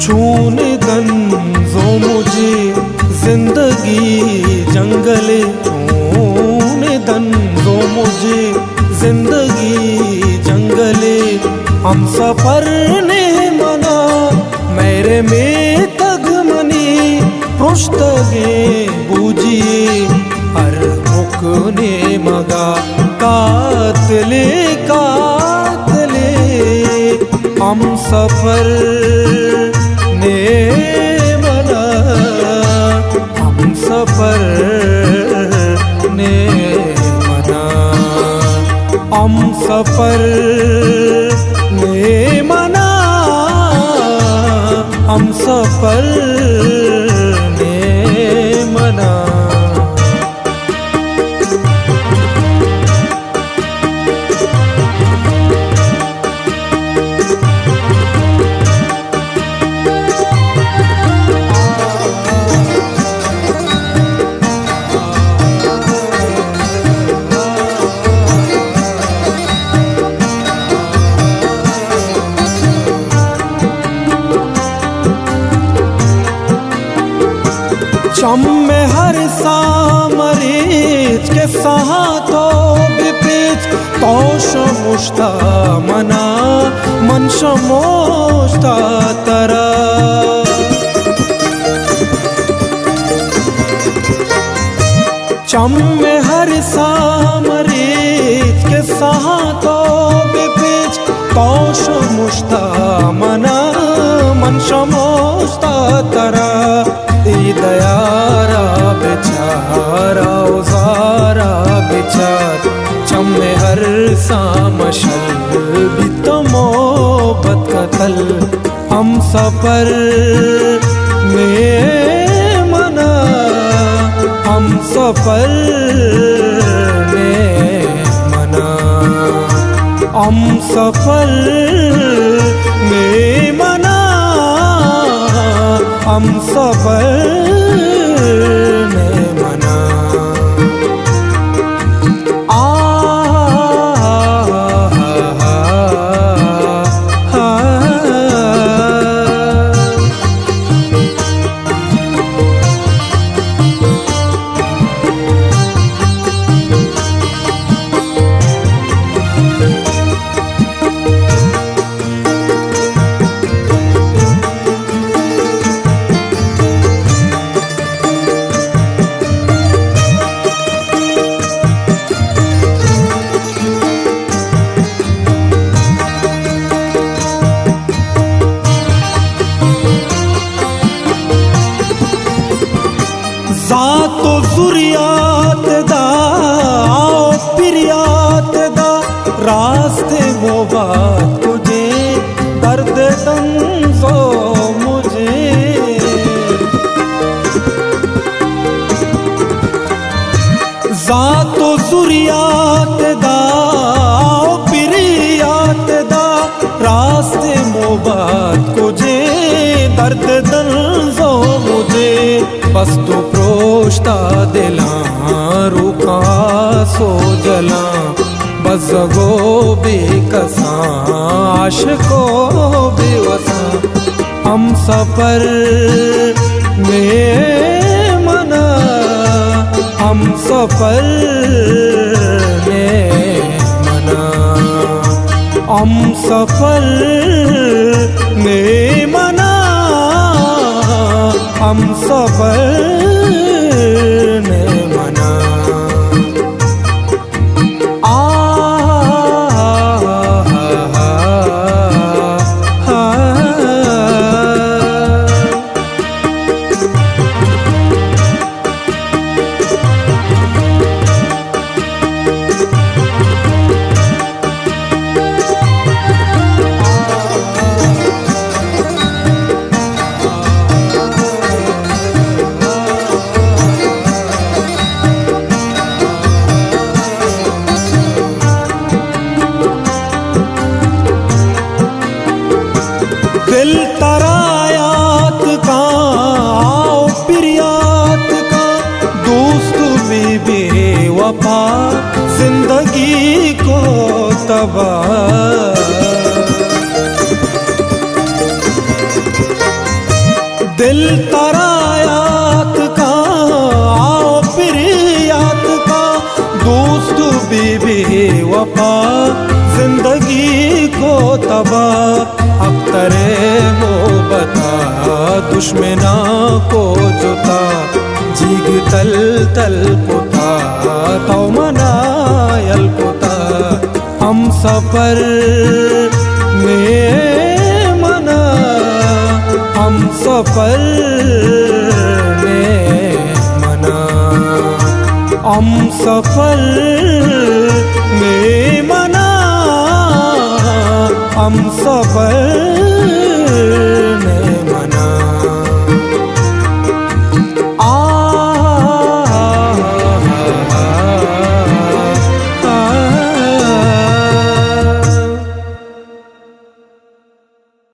छूने दंजो मुझे जिंदगी जंगले, छूने दंजो मुझे जिंदगी जंगले। हम सफर ने मना मेरे में तगमनी पृष्ठगे बूझिए हर मुकने मगा कातले कातले। हम सफर ने मना हम सफर ने मना हम सफर ने मना हम सफर ने मना। चम में हर सामरीच के सहातो बिपीच तो शमुष्टा मना मन शमोष्टा तरा। चम में हर सामरीच के सहातो बिपीच तो शमुष्टा मना मन शमोष्टा तरा। दयारा बेचारा उजारा बेचार चम में हर सामशल भी तो मोहब्बत का तल। हम सफर में मना हम सफर में मना हम सफर में मना हम सफर में मना। जातो जुरियात दा आओ पिरियात दा रास्ते मोबात तुझे दर्द दंजो मुझे। जातो जुरियात दा आओ पिरियात दा रास्ते मोबात तुझे दर्द दंजो मुझे। बस तो प्रोष्टा दिला रुका सो जला बस गो बेकसा आशिको बेवसा। हम सफर में मना हम सफर में मना हम सफर में मना हम सफर में मना। दिल तरायात का प्रियात का दोस्त भी वफा जिंदगी को तबाह दिल तरायात का प्रियात का दोस्त भी वफा जिंदगी को तबाह अब करे वो बता दुश्मना को जुता जीग तल तल पुता तो मनायल पुता हम सफर में मना हम सफर में मना हम सफर में मना हम सफर